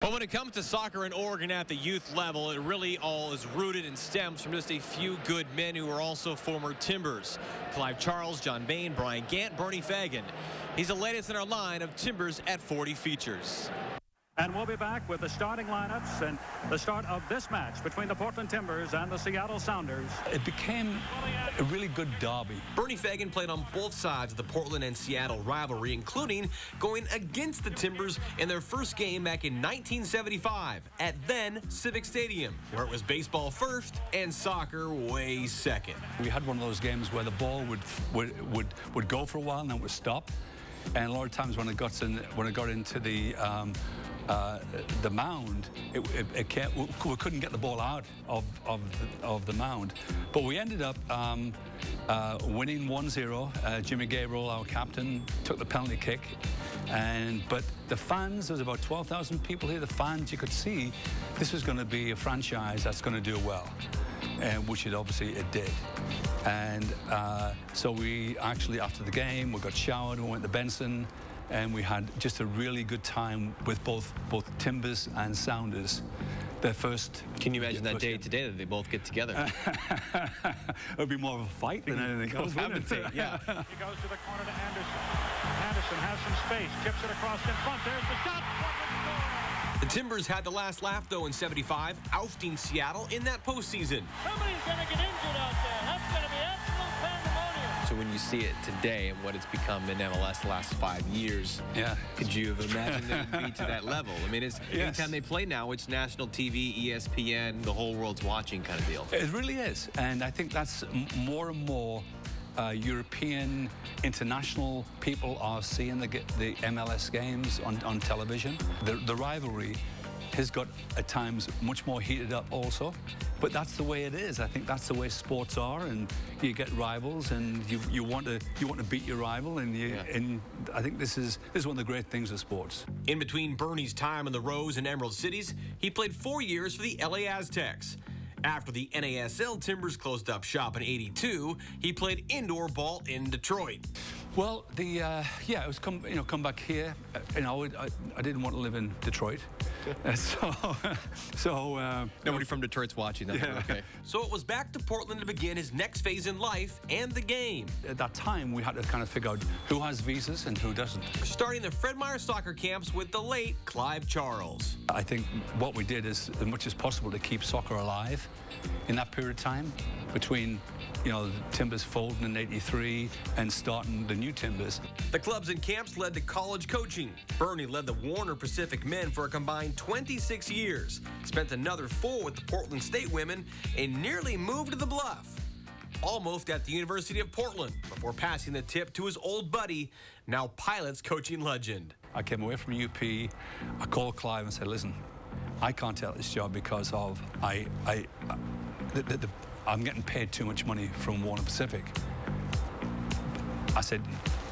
Well, when it comes to soccer in Oregon at the youth level, it really all is rooted and stems from just a few good men who are also former Timbers. Clive Charles, John Bain, Brian Gant, Bernie Fagan. He's the latest in our line of Timbers at 40 features. And we'll be back with the starting lineups and the start of this match between the Portland Timbers and the Seattle Sounders. It became a really good derby. Bernie Fagan played on both sides of the Portland and Seattle rivalry, including going against the Timbers in their first game back in 1975 at then Civic Stadium, where it was baseball first and soccer way second. We had one of those games where the ball would go for a while and then would stop. And a lot of times when it got into the mound, we couldn't get the ball out of the mound. But we ended up winning 1-0. Jimmy Gabriel, our captain, took the penalty kick. But the fans, there's about 12,000 people here. The fans, you could see this was going to be a franchise that's going to do well, which it obviously did. And so we actually, after the game, we got showered, we went to Benson, and we had just a really good time with both Timbers and Sounders. Their first. Can you imagine that day today that they both get together? It would be more of a fight than anything else, wouldn't it? Yeah. He goes to the corner to Anderson. Anderson has some space, chips it across in front. There's the shot. The Timbers had the last laugh, though, in '75, ousting Seattle in that postseason. Somebody's going to get injured out there. That's going to be absolute pandemonium. So when you see it today and what it's become in MLS the last 5 years, yeah, could you have imagined that it would be to that level? I mean, it's anytime they play now, it's national TV, ESPN, the whole world's watching kind of deal. It really is, and I think that's more and more European, international people are seeing the MLS games on television. The rivalry has got at times much more heated up also, but that's the way it is. I think that's the way sports are, and you get rivals, and you want to beat your rival, and I think this is one of the great things of sports. In between Bernie's time in the Rose and Emerald Cities, he played 4 years for the LA Aztecs. After the NASL Timbers closed up shop in '82, he played indoor ball in Detroit. Well, it was come back here. I didn't want to live in Detroit, Nobody from Detroit's watching that. Yeah. Okay. So it was back to Portland to begin his next phase in life and the game. At that time, we had to kind of figure out who has visas and who doesn't. Starting the Fred Meyer soccer camps with the late Clive Charles. I think what we did is as much as possible to keep soccer alive in that period of time between, the Timbers folding in '83 and starting the new Timbers. The clubs and camps led to college coaching. Bernie led the Warner Pacific men for a combined 26 years, spent another 4 with the Portland State women, and nearly moved to the Bluff. Almost at the University of Portland before passing the tip to his old buddy, now Pilots coaching legend. I came away from UP, I called Clive and said, listen, I can't take this job because of I'm getting paid too much money from Warner Pacific. I said,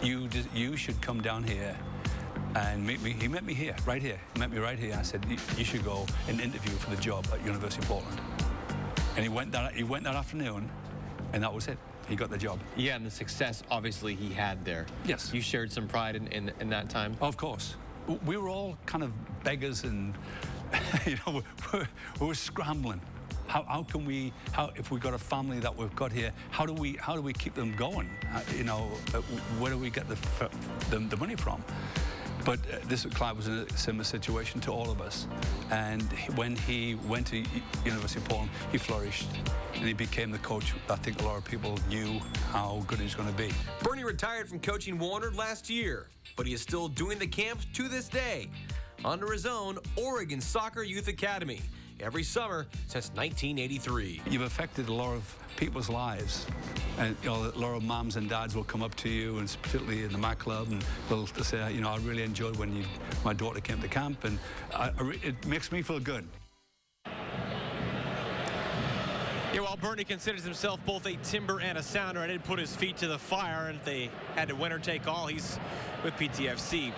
you should come down here and meet me. He met me here, right here. He met me right here. I said, you should go and interview for the job at University of Portland. And he went that afternoon, and that was it. He got the job. Yeah, and the success, obviously, he had there. Yes. You shared some pride in that time? Of course. We were all kind of beggars, and we were scrambling. If we got a family that we've got here, how do we keep them going? Where do we get the money from? But Clive was in a similar situation to all of us. And when he went to University of Portland, he flourished. And he became the coach. I think a lot of people knew how good he was going to be. Bernie retired from coaching Warner last year, but he is still doing the camps to this day under his own Oregon Soccer Youth Academy every summer since 1983. You've affected a lot of people's lives. And a lot of moms and dads will come up to you, and particularly in the MAC club, and they'll say, I really enjoyed when my daughter came to camp, and it makes me feel good. Yeah, while Bernie considers himself both a Timber and a Sounder, I did put his feet to the fire, and if they had to win or take all, he's with PTFC.